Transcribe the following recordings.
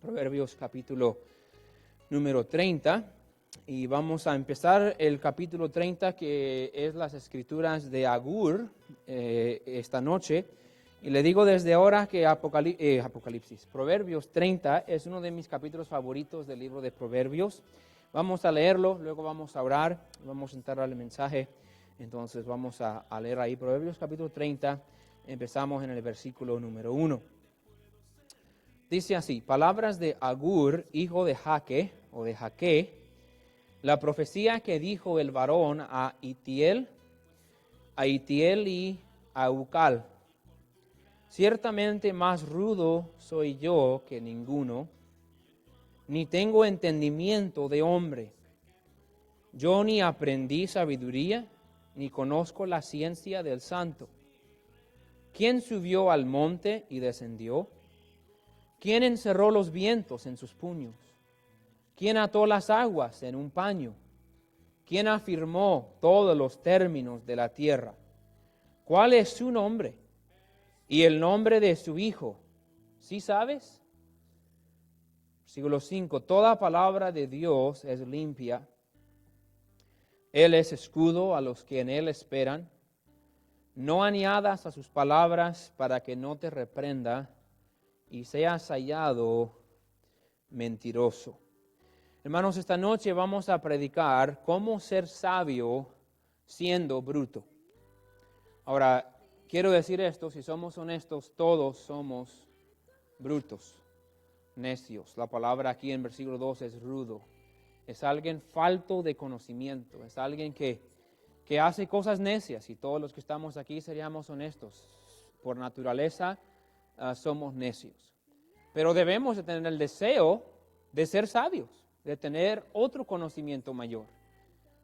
Proverbios capítulo número 30, y vamos a empezar el capítulo 30, que es las escrituras de Agur, esta noche. Y le digo desde ahora que Proverbios 30 es uno de mis capítulos favoritos del libro de Proverbios. Vamos a leerlo, luego vamos a orar, vamos a entrar al mensaje. Entonces vamos a leer ahí Proverbios capítulo 30, empezamos en el versículo número 1. Dice así: palabras de Agur, hijo de Jaque, la profecía que dijo el varón a Itiel y a Ucal. Ciertamente más rudo soy yo que ninguno, ni tengo entendimiento de hombre. Yo ni aprendí sabiduría, ni conozco la ciencia del santo. ¿Quién subió al monte y descendió? ¿Quién encerró los vientos en sus puños? ¿Quién ató las aguas en un paño? ¿Quién afirmó todos los términos de la tierra? ¿Cuál es su nombre? ¿Y el nombre de su hijo? ¿Sí sabes? Versículo 5. Toda palabra de Dios es limpia. Él es escudo a los que en él esperan. No añadas a sus palabras para que no te reprenda y seas hallado mentiroso. Hermanos, esta noche vamos a predicar cómo ser sabio siendo bruto. Ahora, quiero decir esto, si somos honestos, todos somos brutos, necios. La palabra aquí en versículo 2 es rudo. Es alguien falto de conocimiento, es alguien que hace cosas necias, y todos los que estamos aquí seríamos honestos. Por naturaleza somos necios. Pero debemos de tener el deseo de ser sabios, de tener otro conocimiento mayor.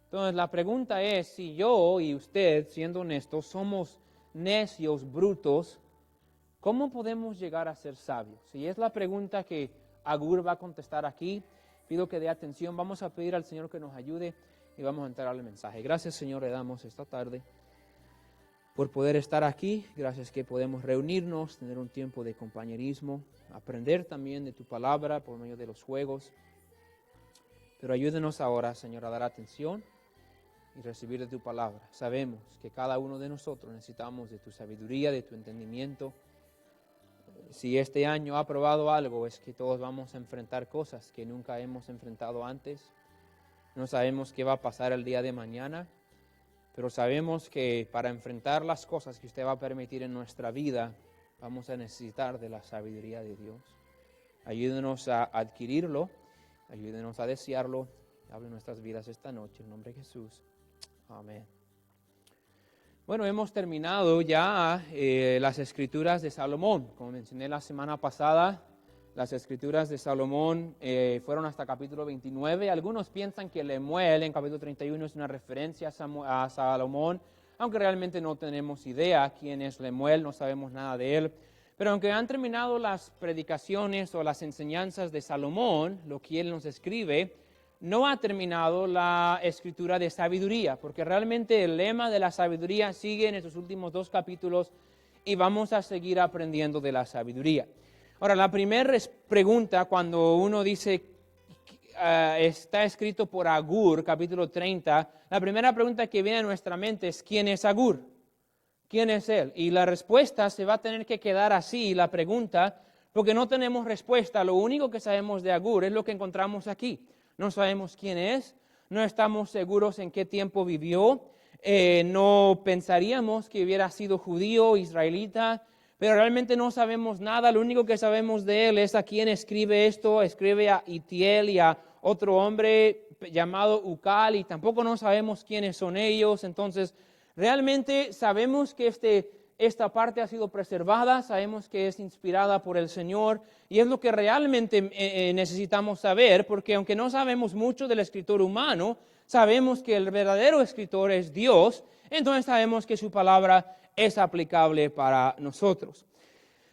Entonces la pregunta es, si yo y usted, siendo honestos, somos necios, brutos, ¿cómo podemos llegar a ser sabios? Y es la pregunta que Agur va a contestar aquí. Pido que dé atención, vamos a pedir al Señor que nos ayude y vamos a entrar al mensaje. Gracias, Señor, le damos esta tarde por poder estar aquí. Gracias que podemos reunirnos, tener un tiempo de compañerismo, aprender también de tu palabra por medio de los juegos. Pero ayúdenos ahora, Señor, a dar atención y recibir de tu palabra. Sabemos que cada uno de nosotros necesitamos de tu sabiduría, de tu entendimiento. Si este año ha probado algo, es que todos vamos a enfrentar cosas que nunca hemos enfrentado antes. No sabemos qué va a pasar el día de mañana, pero sabemos que para enfrentar las cosas que usted va a permitir en nuestra vida, vamos a necesitar de la sabiduría de Dios. Ayúdenos a adquirirlo, ayúdenos a desearlo. Hable en nuestras vidas esta noche, en nombre de Jesús. Amén. Bueno, hemos terminado ya las escrituras de Salomón. Como mencioné la semana pasada, las escrituras de Salomón fueron hasta capítulo 29. Algunos piensan que Lemuel en capítulo 31 es una referencia a Salomón, aunque realmente no tenemos idea quién es Lemuel, no sabemos nada de él. Pero aunque han terminado las predicaciones o las enseñanzas de Salomón, lo que él nos escribe, no ha terminado la escritura de sabiduría, porque realmente el lema de la sabiduría sigue en estos últimos 2 capítulos y vamos a seguir aprendiendo de la sabiduría. Ahora, la primera pregunta cuando uno dice, está escrito por Agur, capítulo 30, la primera pregunta que viene a nuestra mente es, ¿quién es Agur? ¿Quién es él? Y la respuesta se va a tener que quedar así, la pregunta, porque no tenemos respuesta. Lo único que sabemos de Agur es lo que encontramos aquí. No sabemos quién es, no estamos seguros en qué tiempo vivió, no pensaríamos que hubiera sido judío, israelita, pero realmente no sabemos nada. Lo único que sabemos de él es a quién escribe esto. Escribe a Itiel y a otro hombre llamado Ucal, y tampoco no sabemos quiénes son ellos. Entonces, realmente sabemos que esta parte ha sido preservada, sabemos que es inspirada por el Señor, y es lo que realmente necesitamos saber, porque aunque no sabemos mucho del escritor humano, sabemos que el verdadero escritor es Dios, entonces sabemos que su palabra es aplicable para nosotros.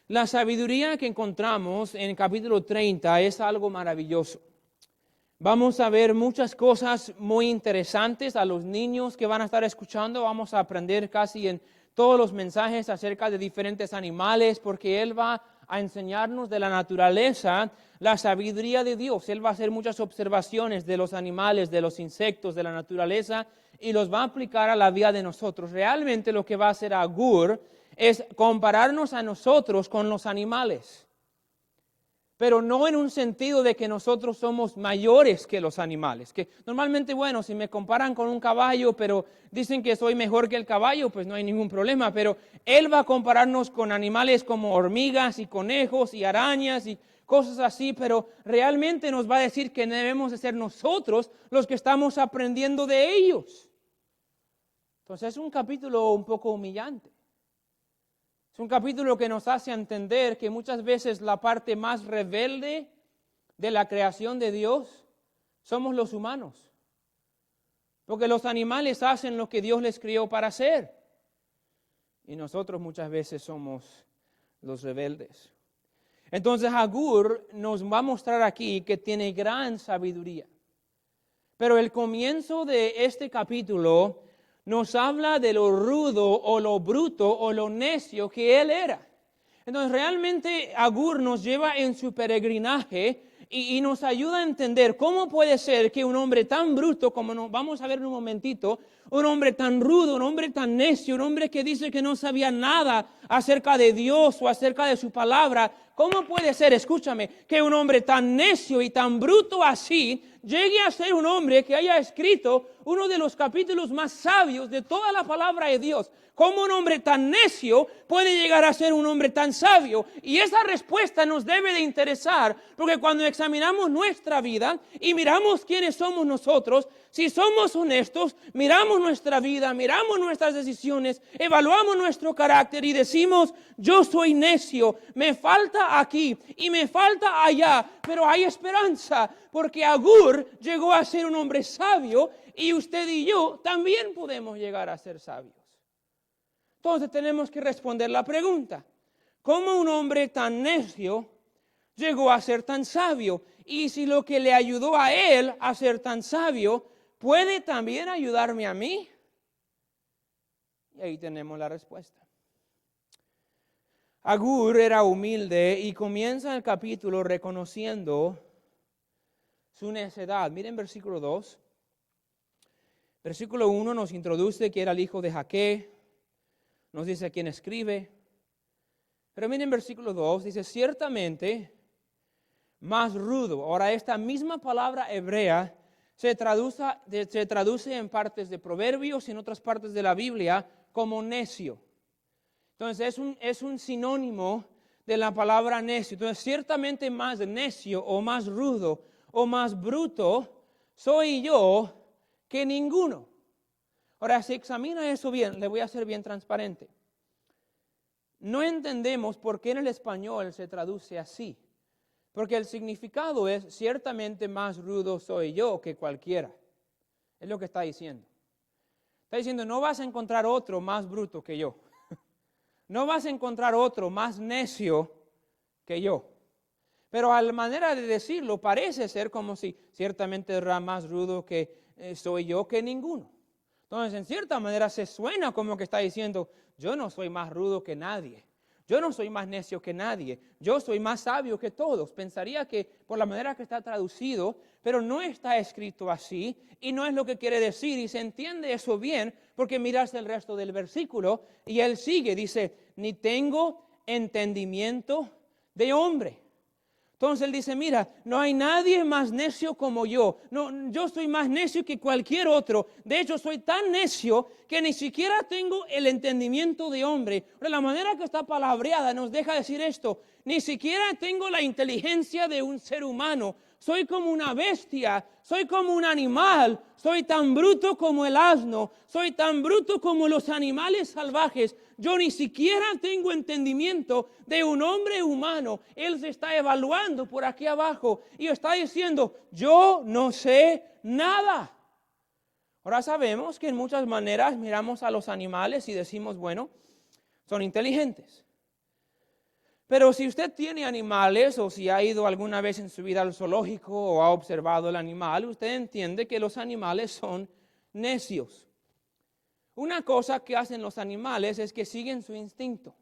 La sabiduría que encontramos en el capítulo 30 es algo maravilloso. Vamos a ver muchas cosas muy interesantes. A los niños que van a estar escuchando vamos a aprender casi en todos los mensajes acerca de diferentes animales, porque él va a enseñarnos de la naturaleza la sabiduría de Dios. Él va a hacer muchas observaciones de los animales, de los insectos, de la naturaleza, y los va a aplicar a la vida de nosotros. Realmente lo que va a hacer Agur es compararnos a nosotros con los animales. Pero no en un sentido de que nosotros somos mayores que los animales. Que normalmente, bueno, si me comparan con un caballo, pero dicen que soy mejor que el caballo, pues no hay ningún problema. Pero Él va a compararnos con animales como hormigas y conejos y arañas y cosas así, pero realmente nos va a decir que debemos de ser nosotros los que estamos aprendiendo de ellos. Entonces es un capítulo un poco humillante. Es un capítulo que nos hace entender que muchas veces la parte más rebelde de la creación de Dios somos los humanos. Porque los animales hacen lo que Dios les crió para hacer. Y nosotros muchas veces somos los rebeldes. Entonces Agur nos va a mostrar aquí que tiene gran sabiduría. Pero el comienzo de este capítulo nos habla de lo rudo o lo bruto o lo necio que él era. Entonces realmente Agur nos lleva en su peregrinaje y nos ayuda a entender cómo puede ser que un hombre tan bruto, como nos vamos a ver en un momentito, un hombre tan rudo, un hombre tan necio, un hombre que dice que no sabía nada acerca de Dios o acerca de su palabra, ¿cómo puede ser, escúchame, que un hombre tan necio y tan bruto así llegue a ser un hombre que haya escrito uno de los capítulos más sabios de toda la palabra de Dios? ¿Cómo un hombre tan necio puede llegar a ser un hombre tan sabio? Y esa respuesta nos debe de interesar, porque cuando examinamos nuestra vida y miramos quiénes somos nosotros, si somos honestos, miramos nuestra vida, miramos nuestras decisiones, evaluamos nuestro carácter y decimos, yo soy necio, me falta aquí y me falta allá, pero hay esperanza, porque Agur llegó a ser un hombre sabio y usted y yo también podemos llegar a ser sabios. Entonces tenemos que responder la pregunta, ¿cómo un hombre tan necio llegó a ser tan sabio? Y si lo que le ayudó a él a ser tan sabio, ¿puede también ayudarme a mí? Y ahí tenemos la respuesta. Agur era humilde y comienza el capítulo reconociendo su necedad. Miren versículo 2. Versículo 1 nos introduce que era el hijo de Jaque. Nos dice quién escribe. Pero miren versículo 2, dice, ciertamente más rudo. Ahora esta misma palabra hebrea se traduce en partes de Proverbios y en otras partes de la Biblia como necio. Entonces es un sinónimo de la palabra necio. Entonces ciertamente más necio o más rudo o más bruto soy yo que ninguno. Ahora, si examina eso bien, le voy a ser bien transparente. No entendemos por qué en el español se traduce así. Porque el significado es, ciertamente más rudo soy yo que cualquiera. Es lo que está diciendo. Está diciendo, no vas a encontrar otro más bruto que yo. No vas a encontrar otro más necio que yo. Pero a la manera de decirlo parece ser como si ciertamente era más rudo que soy yo que ninguno. Entonces, en cierta manera se suena como que está diciendo, yo no soy más rudo que nadie. Yo no soy más necio que nadie. Yo soy más sabio que todos. Pensaría que por la manera que está traducido, pero no está escrito así y no es lo que quiere decir. Y se entiende eso bien porque miras el resto del versículo y él sigue, dice, ni tengo entendimiento de hombre. Entonces él dice, mira, no hay nadie más necio como yo. No, yo soy más necio que cualquier otro. De hecho, soy tan necio que ni siquiera tengo el entendimiento de hombre. Pero la manera que está palabreada nos deja decir esto. Ni siquiera tengo la inteligencia de un ser humano. Soy como una bestia, soy como un animal, soy tan bruto como el asno, soy tan bruto como los animales salvajes. Yo ni siquiera tengo entendimiento de un hombre humano. Él se está evaluando por aquí abajo y está diciendo, yo no sé nada. Ahora sabemos que en muchas maneras miramos a los animales y decimos, bueno, son inteligentes. Pero si usted tiene animales o si ha ido alguna vez en su vida al zoológico o ha observado el animal, usted entiende que los animales son necios. Una cosa que hacen los animales es que siguen su instinto.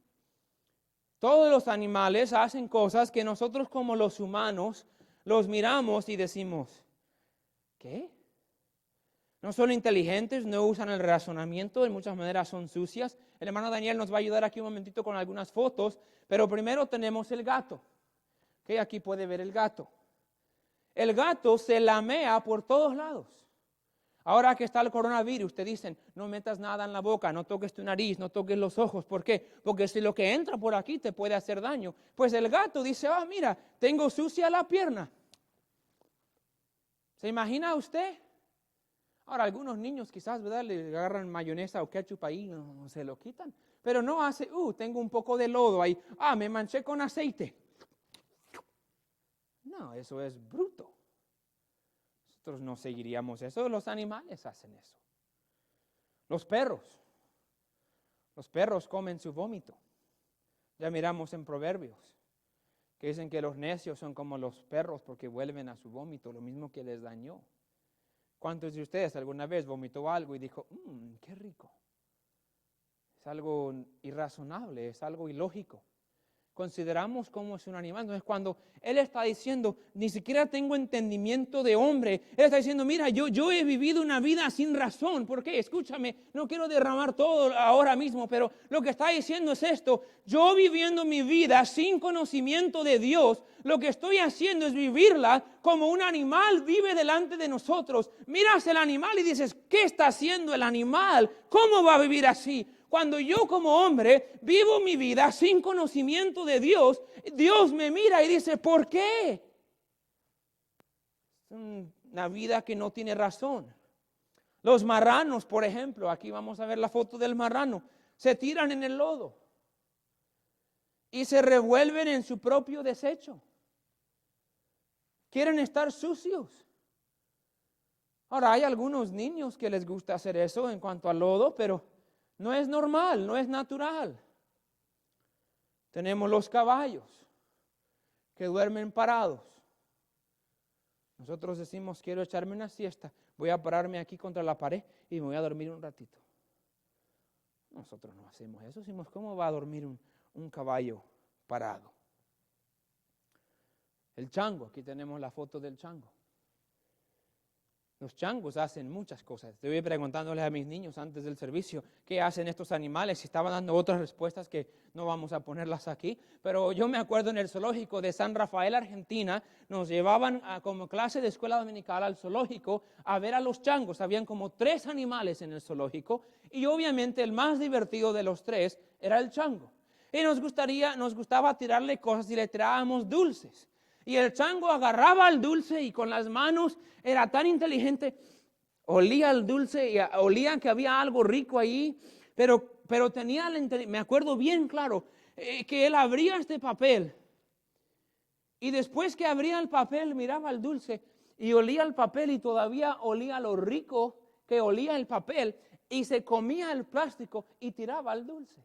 Todos los animales hacen cosas que nosotros como los humanos los miramos y decimos, ¿qué? No son inteligentes, no usan el razonamiento, en muchas maneras son sucias. El hermano Daniel nos va a ayudar aquí un momentito con algunas fotos, pero primero tenemos el gato. ¿Okay? Aquí puede ver el gato. El gato se lamea por todos lados. Ahora que está el coronavirus, te dicen, no metas nada en la boca, no toques tu nariz, no toques los ojos. ¿Por qué? Porque si lo que entra por aquí te puede hacer daño. Pues el gato dice, mira, tengo sucia la pierna. ¿Se imagina usted? Ahora, algunos niños quizás, ¿verdad? Le agarran mayonesa o ketchup ahí, no se lo quitan. Pero no hace, tengo un poco de lodo ahí. Me manché con aceite. No, eso es bruto. Nosotros no seguiríamos eso. Los animales hacen eso. Los perros comen su vómito. Ya miramos en Proverbios que dicen que los necios son como los perros porque vuelven a su vómito, lo mismo que les dañó. ¿Cuántos de ustedes alguna vez vomitó algo y dijo, qué rico? Es algo irrazonable, es algo ilógico. Consideramos cómo es un animal. Entonces, cuando Él está diciendo, ni siquiera tengo entendimiento de hombre, Él está diciendo, mira, yo he vivido una vida sin razón. ¿Por qué? Escúchame, no quiero derramar todo ahora mismo, pero lo que está diciendo es esto. Yo viviendo mi vida sin conocimiento de Dios, lo que estoy haciendo es vivirla como un animal vive delante de nosotros. Miras el animal y dices, ¿qué está haciendo el animal? ¿Cómo va a vivir así? Cuando yo como hombre vivo mi vida sin conocimiento de Dios, Dios me mira y dice, ¿por qué? Es una vida que no tiene razón. Los marranos, por ejemplo, aquí vamos a ver la foto del marrano, se tiran en el lodo y se revuelven en su propio desecho. Quieren estar sucios. Ahora, hay algunos niños que les gusta hacer eso en cuanto al lodo, pero no es normal, no es natural. Tenemos los caballos que duermen parados. Nosotros decimos, quiero echarme una siesta, voy a pararme aquí contra la pared y me voy a dormir un ratito. Nosotros no hacemos eso, decimos, ¿cómo va a dormir un caballo parado? El chango, aquí tenemos la foto del chango. Los changos hacen muchas cosas. Estuve preguntándoles a mis niños antes del servicio qué hacen estos animales. Y estaban dando otras respuestas que no vamos a ponerlas aquí. Pero yo me acuerdo en el zoológico de San Rafael, Argentina, nos llevaban como clase de escuela dominical al zoológico a ver a los changos. Habían como 3 animales en el zoológico y obviamente el más divertido de los 3 era el chango. Y nos gustaba tirarle cosas y le tirábamos dulces. Y el chango agarraba el dulce y con las manos era tan inteligente, olía el dulce y olía que había algo rico ahí, pero tenía me acuerdo bien claro, que él abría este papel y después que abría el papel miraba el dulce y olía el papel y todavía olía lo rico que olía el papel y se comía el plástico y tiraba el dulce.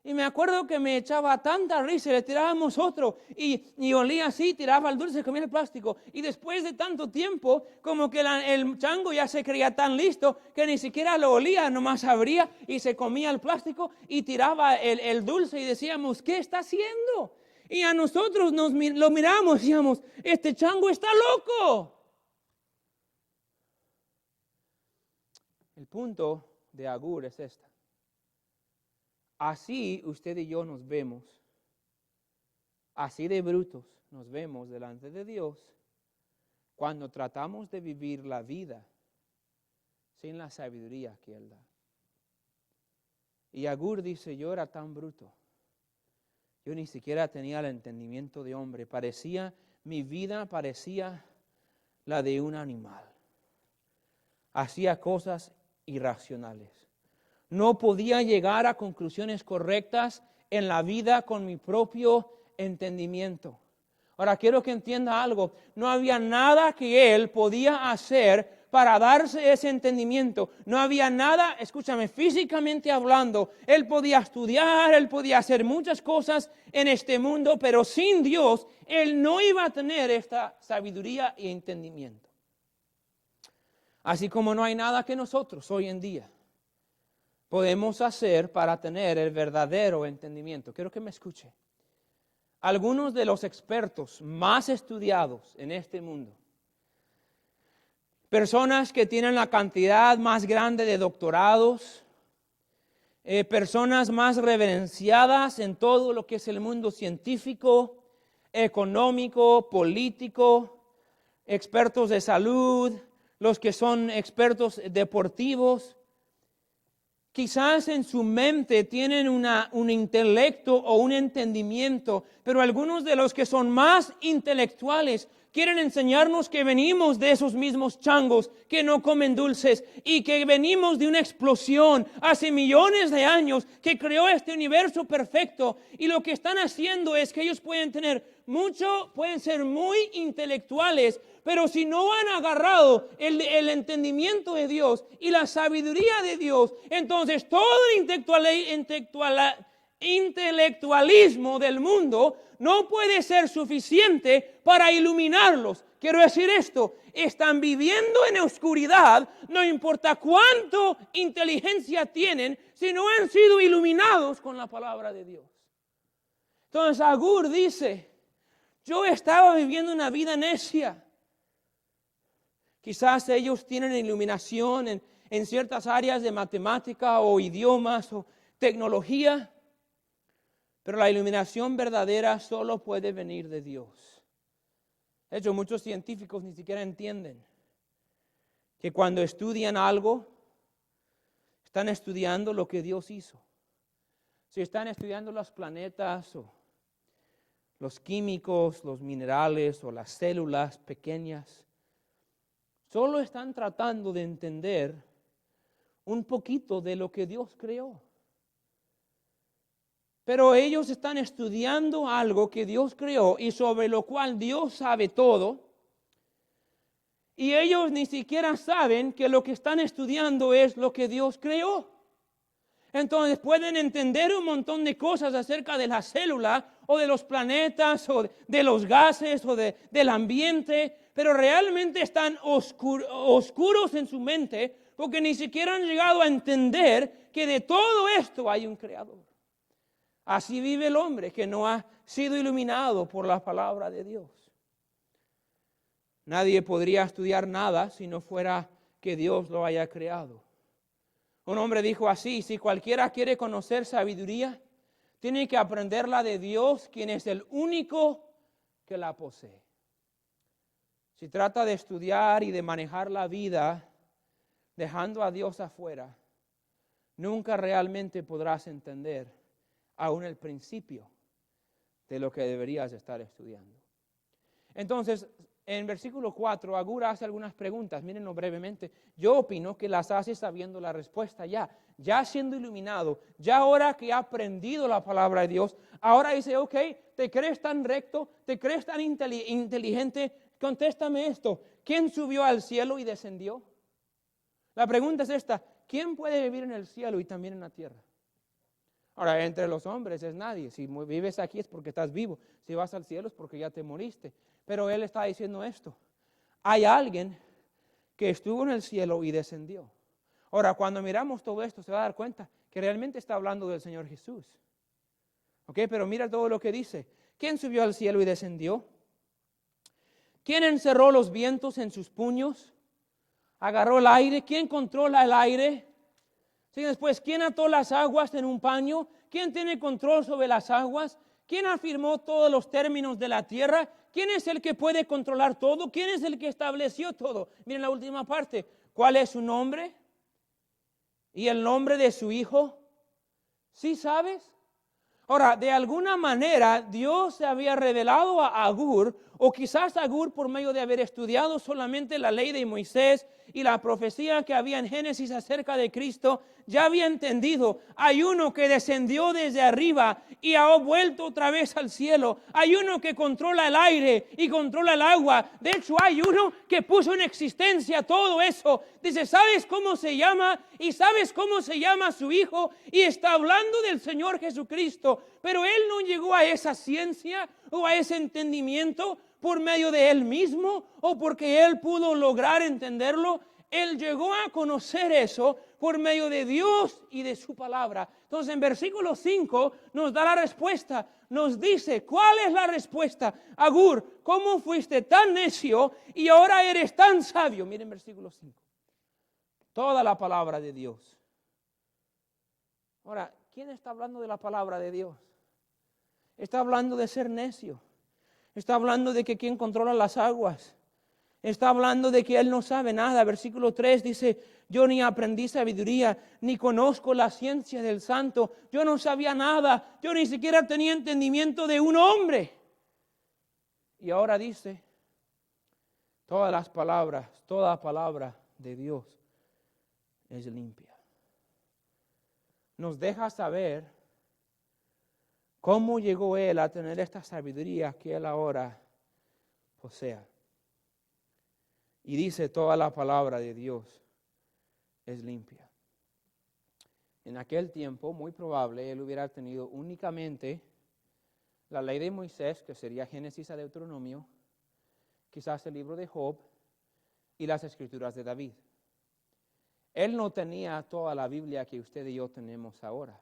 Y me acuerdo que me echaba tanta risa, le tirábamos otro y olía así, tiraba el dulce, comía el plástico. Y después de tanto tiempo, como que el chango ya se creía tan listo que ni siquiera lo olía, nomás abría y se comía el plástico y tiraba el dulce y decíamos, ¿qué está haciendo? Y a nosotros lo miramos y decíamos, este chango está loco. El punto de Agur es esta. Así usted y yo nos vemos, así de brutos nos vemos delante de Dios cuando tratamos de vivir la vida sin la sabiduría que Él da. Y Agur dice, yo era tan bruto, yo ni siquiera tenía el entendimiento de hombre, mi vida parecía la de un animal, hacía cosas irracionales. No podía llegar a conclusiones correctas en la vida con mi propio entendimiento. Ahora quiero que entienda algo. No había nada que él podía hacer para darse ese entendimiento. No había nada, escúchame, físicamente hablando. Él podía estudiar, él podía hacer muchas cosas en este mundo, pero sin Dios, él no iba a tener esta sabiduría y entendimiento. Así como no hay nada que nosotros hoy en día podemos hacer para tener el verdadero entendimiento? Quiero que me escuche. Algunos de los expertos más estudiados en este mundo, personas que tienen la cantidad más grande de doctorados, personas más reverenciadas en todo lo que es el mundo científico, económico, político, expertos de salud, los que son expertos deportivos, quizás en su mente tienen un intelecto o un entendimiento, pero algunos de los que son más intelectuales quieren enseñarnos que venimos de esos mismos changos que no comen dulces y que venimos de una explosión hace millones de años que creó este universo perfecto. Y lo que están haciendo es que ellos pueden ser muy intelectuales, pero si no han agarrado el entendimiento de Dios y la sabiduría de Dios, entonces todo el intelectualismo del mundo no puede ser suficiente para iluminarlos. Quiero decir esto, están viviendo en oscuridad, no importa cuánto inteligencia tienen, si no han sido iluminados con la palabra de Dios. Entonces Agur dice, yo estaba viviendo una vida necia. Quizás ellos tienen iluminación en ciertas áreas de matemática o idiomas o tecnología, pero la iluminación verdadera solo puede venir de Dios. De hecho, muchos científicos ni siquiera entienden que cuando estudian algo, están estudiando lo que Dios hizo. Si están estudiando los planetas o los químicos, los minerales o las células pequeñas, solo están tratando de entender un poquito de lo que Dios creó. Pero ellos están estudiando algo que Dios creó y sobre lo cual Dios sabe todo. Y ellos ni siquiera saben que lo que están estudiando es lo que Dios creó. Entonces pueden entender un montón de cosas acerca de la célula o de los planetas o de los gases o del ambiente, pero realmente están oscuros en su mente porque ni siquiera han llegado a entender que de todo esto hay un creador. Así vive el hombre que no ha sido iluminado por la palabra de Dios. Nadie podría estudiar nada si no fuera que Dios lo haya creado. Un hombre dijo así, si cualquiera quiere conocer sabiduría, tiene que aprenderla de Dios, quien es el único que la posee. Si trata de estudiar y de manejar la vida dejando a Dios afuera, nunca realmente podrás entender aún el principio de lo que deberías estar estudiando. Entonces, en versículo 4, Agur hace algunas preguntas, mírenlo brevemente. Yo opino que las hace sabiendo la respuesta ya siendo iluminado, ya ahora que ha aprendido la palabra de Dios, ahora dice, ok, ¿te crees tan recto? ¿Te crees tan inteligente? Contéstame esto, ¿quién subió al cielo y descendió? La pregunta es esta, ¿quién puede vivir en el cielo y también en la tierra? Ahora, entre los hombres es nadie. Si vives aquí es porque estás vivo. Si vas al cielo es porque ya te moriste. Pero él está diciendo esto. Hay alguien que estuvo en el cielo y descendió. Ahora, cuando miramos todo esto, se va a dar cuenta que realmente está hablando del Señor Jesús. ¿Ok? Pero mira todo lo que dice. ¿Quién subió al cielo y descendió? ¿Quién encerró los vientos en sus puños? ¿Agarró el aire? ¿Quién controla el aire? Sí, después, ¿quién ató las aguas en un paño? ¿Quién tiene control sobre las aguas? ¿Quién afirmó todos los términos de la tierra? ¿Quién es el que puede controlar todo? ¿Quién es el que estableció todo? Miren la última parte. ¿Cuál es su nombre? ¿Y el nombre de su hijo? ¿Sí sabes? Ahora, de alguna manera, Dios se había revelado a Agur, o quizás Agur por medio de haber estudiado solamente la ley de Moisés y la profecía que había en Génesis acerca de Cristo, ya había entendido, hay uno que descendió desde arriba y ha vuelto otra vez al cielo, hay uno que controla el aire y controla el agua, de hecho hay uno que puso en existencia todo eso. Dice, ¿sabes cómo se llama? Y ¿sabes cómo se llama su hijo? Y está hablando del Señor Jesucristo, pero él no llegó a esa ciencia o a ese entendimiento por medio de él mismo o porque él pudo lograr entenderlo. Él llegó a conocer eso por medio de Dios y de su palabra. Entonces en versículo 5 nos da la respuesta. Nos dice, ¿cuál es la respuesta? Agur, ¿cómo fuiste tan necio y ahora eres tan sabio? Miren versículo 5. Toda la palabra de Dios. Ahora, ¿quién está hablando de la palabra de Dios? Está hablando de ser necio. Está hablando de que quien controla las aguas. Está hablando de que él no sabe nada. Versículo 3 dice, yo ni aprendí sabiduría, ni conozco la ciencia del santo. Yo no sabía nada. Yo ni siquiera tenía entendimiento de un hombre. Y ahora dice, toda palabra de Dios es limpia. Nos deja saber cómo llegó él a tener esta sabiduría que él ahora posea. Y dice, toda la palabra de Dios es limpia. En aquel tiempo, muy probable, él hubiera tenido únicamente la ley de Moisés, que sería Génesis a Deuteronomio, quizás el libro de Job y las escrituras de David. Él no tenía toda la Biblia que usted y yo tenemos ahora.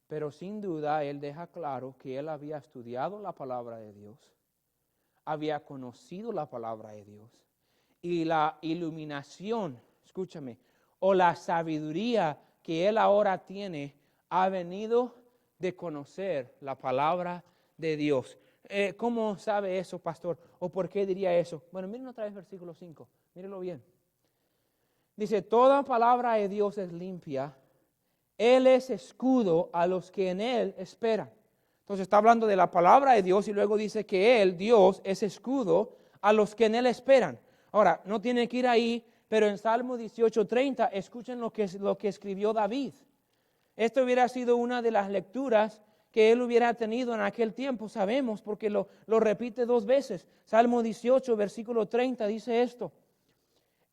Pero sin duda él deja claro que él había estudiado la palabra de Dios, había conocido la palabra de Dios y la iluminación, escúchame, o la sabiduría que él ahora tiene ha venido de conocer la palabra de Dios. ¿Cómo sabe eso, pastor? ¿O por qué diría eso? Bueno, miren otra vez versículo 5, mírenlo bien. Dice, toda palabra de Dios es limpia. Él es escudo a los que en Él esperan. Entonces está hablando de la palabra de Dios y luego dice que Él, Dios, es escudo a los que en Él esperan. Ahora, no tiene que ir ahí, pero en Salmo 18:30, escuchen lo que escribió David. Esto hubiera sido una de las lecturas que él hubiera tenido en aquel tiempo, sabemos, porque lo repite 2 veces. Salmo 18, versículo 30 dice esto.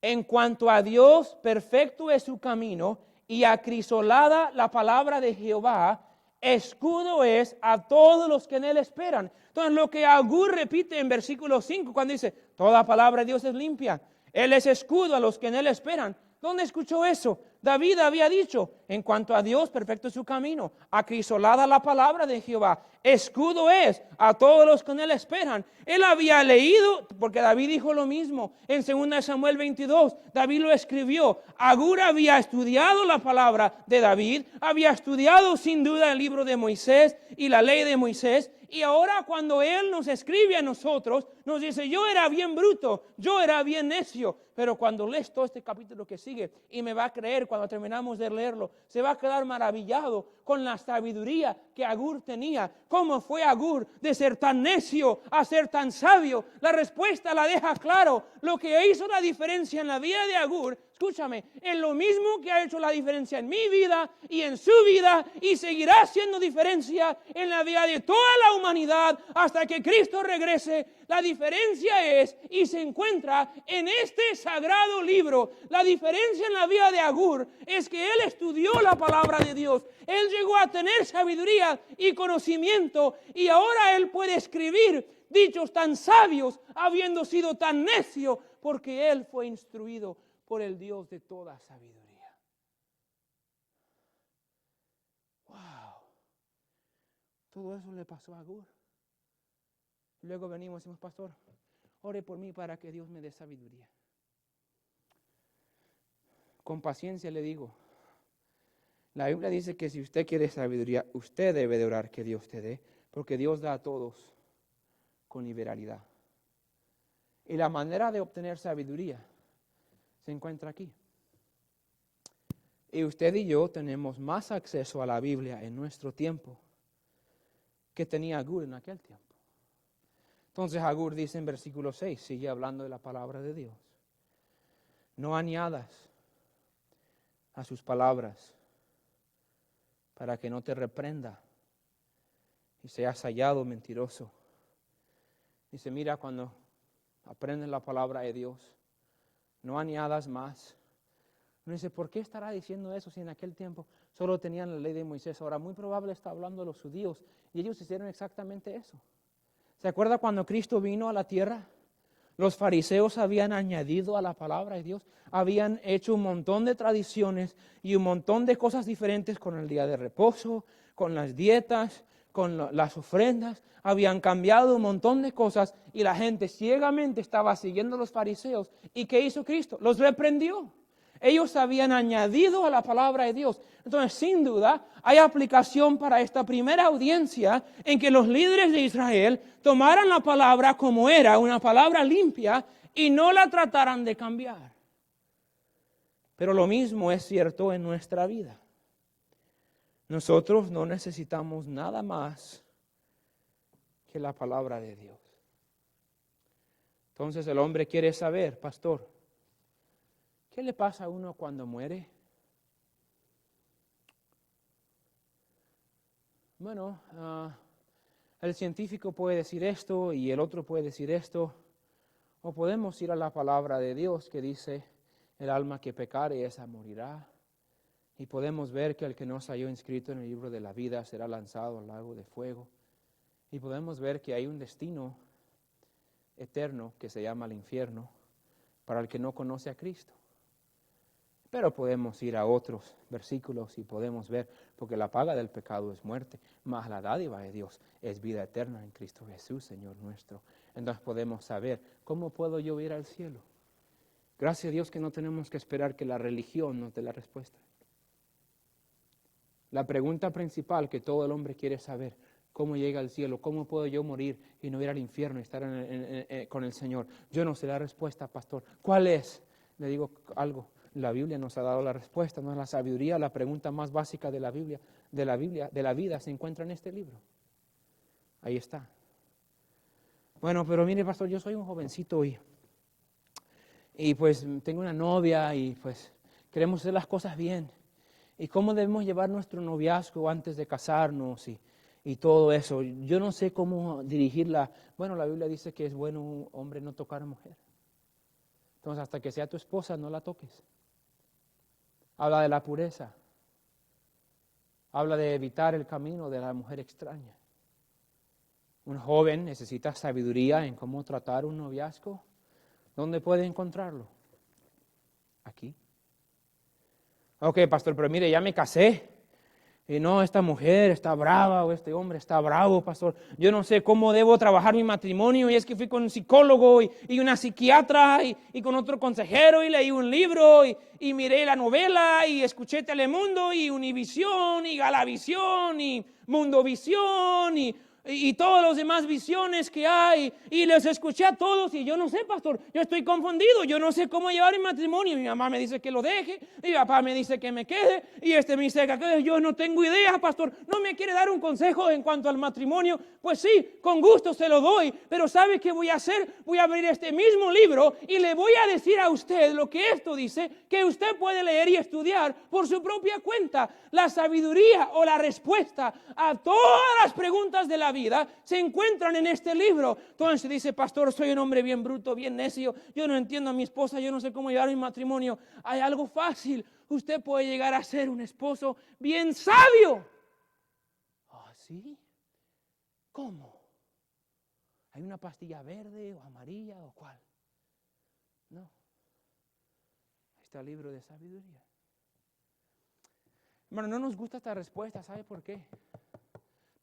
En cuanto a Dios, perfecto es su camino, y acrisolada la palabra de Jehová, escudo es a todos los que en él esperan. Entonces lo que Agur repite en versículo 5 cuando dice, toda palabra de Dios es limpia, él es escudo a los que en él esperan. ¿Dónde escuchó eso? David había dicho, en cuanto a Dios, perfecto es su camino, acrisolada la palabra de Jehová, escudo es a todos los que en él esperan. Él había leído, porque David dijo lo mismo, en 2 Samuel 22, David lo escribió. Agur había estudiado la palabra de David, había estudiado sin duda el libro de Moisés y la ley de Moisés, y ahora cuando Él nos escribe a nosotros, nos dice, yo era bien bruto, yo era bien necio, pero cuando lees todo este capítulo que sigue, y me va a creer cuando terminamos de leerlo, se va a quedar maravillado con la sabiduría que Agur tenía. ¿Cómo fue Agur de ser tan necio a ser tan sabio? La respuesta la deja claro. Lo que hizo la diferencia en la vida de Agur, escúchame, es lo mismo que ha hecho la diferencia en mi vida y en su vida y seguirá haciendo diferencia en la vida de toda la humanidad hasta que Cristo regrese. La diferencia es y se encuentra en este sagrado libro. La diferencia en la vida de Agur es que él estudió la palabra de Dios. Él llegó a tener sabiduría y conocimiento y ahora él puede escribir dichos tan sabios habiendo sido tan necio porque él fue instruido por el Dios de toda sabiduría. Wow. Todo eso le pasó a Agur. Luego venimos y decimos, pastor, ore por mí para que Dios me dé sabiduría. Con paciencia le digo, la Biblia dice que si usted quiere sabiduría, usted debe de orar que Dios te dé, porque Dios da a todos con liberalidad. Y la manera de obtener sabiduría se encuentra aquí. Y usted y yo tenemos más acceso a la Biblia en nuestro tiempo que tenía Agur en aquel tiempo. Entonces Agur dice en versículo 6, sigue hablando de la palabra de Dios. No añadas a sus palabras para que no te reprenda y seas hallado mentiroso. Dice, mira, cuando aprendes la palabra de Dios, no añadas más. No dice, ¿por qué estará diciendo eso si en aquel tiempo solo tenían la ley de Moisés? Ahora, muy probable está hablando de los judíos y ellos hicieron exactamente eso. ¿Se acuerda cuando Cristo vino a la tierra? Los fariseos habían añadido a la palabra de Dios, habían hecho un montón de tradiciones y un montón de cosas diferentes con el día de reposo, con las dietas, con las ofrendas. Habían cambiado un montón de cosas y la gente ciegamente estaba siguiendo a los fariseos. ¿Y qué hizo Cristo? Los reprendió. Ellos habían añadido a la palabra de Dios. Entonces, sin duda, hay aplicación para esta primera audiencia en que los líderes de Israel tomaran la palabra como era, una palabra limpia, y no la trataran de cambiar. Pero lo mismo es cierto en nuestra vida. Nosotros no necesitamos nada más que la palabra de Dios. Entonces el hombre quiere saber, pastor, ¿qué le pasa a uno cuando muere? Bueno, el científico puede decir esto y el otro puede decir esto. O podemos ir a la palabra de Dios que dice, el alma que pecare esa morirá. Y podemos ver que el que no se halló inscrito en el libro de la vida será lanzado al lago de fuego. Y podemos ver que hay un destino eterno que se llama el infierno para el que no conoce a Cristo. Pero podemos ir a otros versículos y podemos ver, porque la paga del pecado es muerte, mas la dádiva de Dios es vida eterna en Cristo Jesús, Señor nuestro. Entonces podemos saber, ¿cómo puedo yo ir al cielo? Gracias a Dios que no tenemos que esperar que la religión nos dé la respuesta. La pregunta principal que todo el hombre quiere saber, ¿cómo llega al cielo? ¿Cómo puedo yo morir y no ir al infierno y estar con el Señor? Yo no sé la respuesta, pastor. ¿Cuál es? Le digo algo. La Biblia nos ha dado la respuesta, no es la sabiduría, la pregunta más básica de la vida se encuentra en este libro. Ahí está. Bueno, pero mire, pastor, yo soy un jovencito y pues tengo una novia y pues queremos hacer las cosas bien. ¿Y cómo debemos llevar nuestro noviazgo antes de casarnos y todo eso? Yo no sé cómo dirigirla. Bueno, la Biblia dice que es bueno un hombre no tocar a mujer. Entonces, hasta que sea tu esposa, no la toques. Habla de la pureza. Habla de evitar el camino de la mujer extraña. Un joven necesita sabiduría en cómo tratar un noviazgo. ¿Dónde puede encontrarlo? Aquí. Ok, pastor, pero mire, ya me casé. Y no, esta mujer está brava o este hombre está bravo, pastor. Yo no sé cómo debo trabajar mi matrimonio. Y es que fui con un psicólogo y una psiquiatra y con otro consejero y leí un libro y miré la novela y escuché Telemundo y Univisión y Galavisión y Mundovisión y todas las demás visiones que hay, y les escuché a todos, y yo no sé, pastor, yo estoy confundido, yo no sé cómo llevar el matrimonio. Mi mamá me dice que lo deje, mi papá me dice que me quede, y me dice que yo no tengo idea, pastor, no me quiere dar un consejo en cuanto al matrimonio. Pues sí, con gusto se lo doy, pero ¿sabe qué voy a hacer? Voy a abrir este mismo libro y le voy a decir a usted lo que esto dice, que usted puede leer y estudiar por su propia cuenta. La sabiduría o la respuesta a todas las preguntas de la vida se encuentran en este libro. Entonces dice, pastor, soy un hombre bien bruto, bien necio, yo no entiendo a mi esposa, yo no sé cómo llevar mi matrimonio. Hay algo fácil, usted puede llegar a ser un esposo bien sabio. ¿Ah, sí? ¿Cómo? ¿Hay una pastilla verde o amarilla o cuál? No. Ahí está el libro de sabiduría. Hermano, no nos gusta esta respuesta, ¿sabe por qué?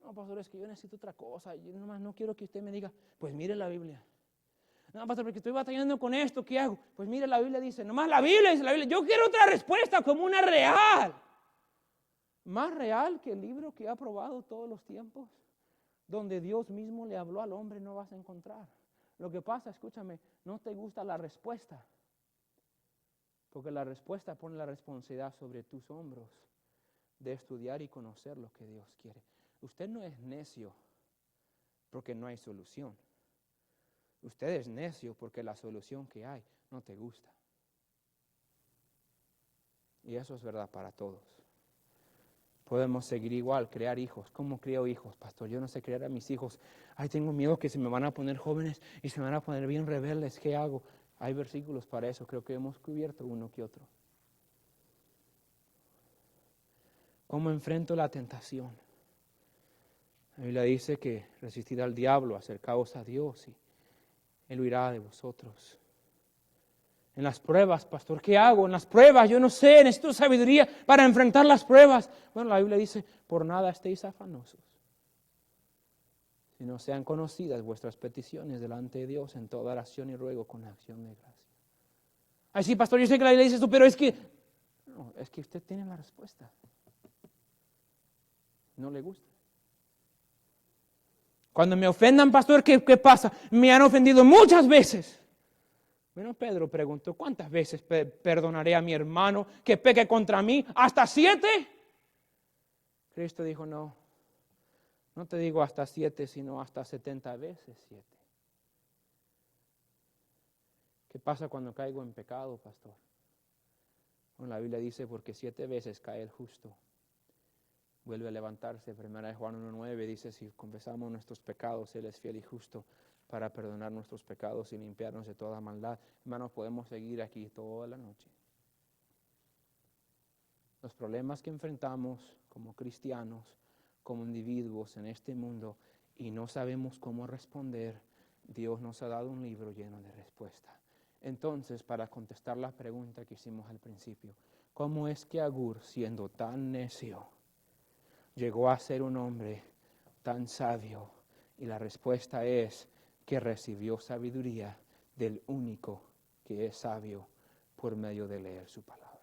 No, pastor, es que yo necesito otra cosa. Yo nomás no quiero que usted me diga, pues mire la Biblia. No, pastor, porque estoy batallando con esto, ¿qué hago? Pues mire, la Biblia dice, nomás la Biblia dice la Biblia. Yo quiero otra respuesta como una real. Más real que el libro que ha probado todos los tiempos, donde Dios mismo le habló al hombre, no vas a encontrar. Lo que pasa, escúchame, no te gusta la respuesta, porque la respuesta pone la responsabilidad sobre tus hombros de estudiar y conocer lo que Dios quiere. Usted no es necio porque no hay solución. Usted es necio porque la solución que hay no te gusta. Y eso es verdad para todos. Podemos seguir igual, crear hijos. ¿Cómo creo hijos, pastor? Yo no sé criar a mis hijos. Ay, tengo miedo que se me van a poner jóvenes y se me van a poner bien rebeldes. ¿Qué hago? Hay versículos para eso. Creo que hemos cubierto uno que otro. ¿Cómo enfrento la tentación? La Biblia dice que resistir al diablo, acercaos a Dios Él huirá de vosotros. En las pruebas, pastor, ¿qué hago? En las pruebas, yo no sé, necesito sabiduría para enfrentar las pruebas. Bueno, la Biblia dice, por nada estéis afanosos, sino sean conocidas vuestras peticiones delante de Dios en toda oración y ruego con acción de gracia. Ay, sí, pastor, yo sé que la Biblia dice esto, pero es que... No, es que usted tiene la respuesta. No le gusta. Cuando me ofendan, pastor, ¿qué pasa? Me han ofendido muchas veces. Bueno, Pedro preguntó, ¿cuántas veces perdonaré a mi hermano que peque contra mí? ¿Hasta 7? Cristo dijo, no te digo hasta 7, sino hasta 70 veces 7. ¿Qué pasa cuando caigo en pecado, pastor? Bueno, la Biblia dice, porque 7 veces cae el justo, vuelve a levantarse. 1 Juan 1:9 dice, si confesamos nuestros pecados, Él es fiel y justo para perdonar nuestros pecados y limpiarnos de toda maldad. Hermanos, podemos seguir aquí toda la noche. Los problemas que enfrentamos como cristianos, como individuos en este mundo, y no sabemos cómo responder, Dios nos ha dado un libro lleno de respuestas. Entonces, para contestar la pregunta que hicimos al principio, ¿cómo es que Agur, siendo tan necio, llegó a ser un hombre tan sabio? Y la respuesta es que recibió sabiduría del único que es sabio por medio de leer su palabra.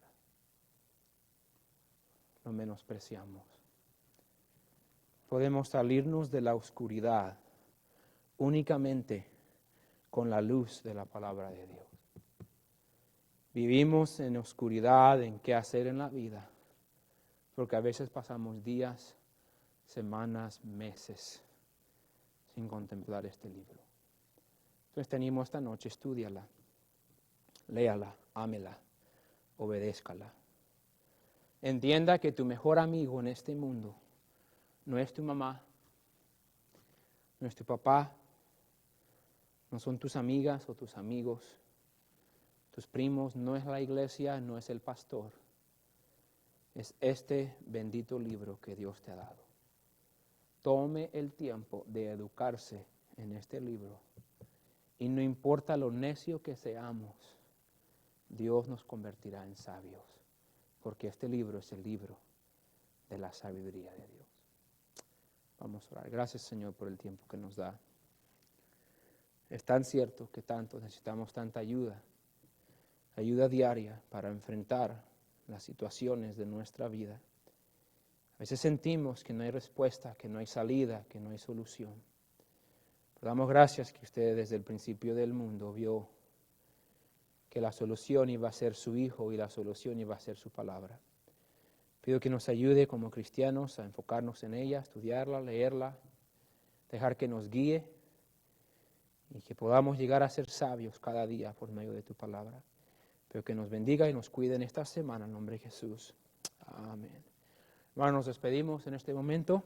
Lo menospreciamos. Podemos salirnos de la oscuridad únicamente con la luz de la palabra de Dios. Vivimos en oscuridad, en qué hacer en la vida, porque a veces pasamos días, semanas, meses sin contemplar este libro. Entonces tenemos esta noche, estúdiala, léala, ámela, obedézcala. Entienda que tu mejor amigo en este mundo no es tu mamá, no es tu papá, no son tus amigas o tus amigos, tus primos, no es la iglesia, no es el pastor. Es este bendito libro que Dios te ha dado. Tome el tiempo de educarse en este libro. Y no importa lo necio que seamos, Dios nos convertirá en sabios. Porque este libro es el libro de la sabiduría de Dios. Vamos a orar. Gracias, Señor, por el tiempo que nos da. Es tan cierto que tanto necesitamos tanta ayuda diaria para enfrentar las situaciones de nuestra vida. A veces sentimos que no hay respuesta, que no hay salida, que no hay solución. Pero damos gracias que usted desde el principio del mundo vio que la solución iba a ser su Hijo y la solución iba a ser su palabra. Pido que nos ayude como cristianos a enfocarnos en ella, estudiarla, leerla, dejar que nos guíe y que podamos llegar a ser sabios cada día por medio de tu palabra. Pero que nos bendiga y nos cuide en esta semana en nombre de Jesús. Amén. Hermanos, nos despedimos en este momento.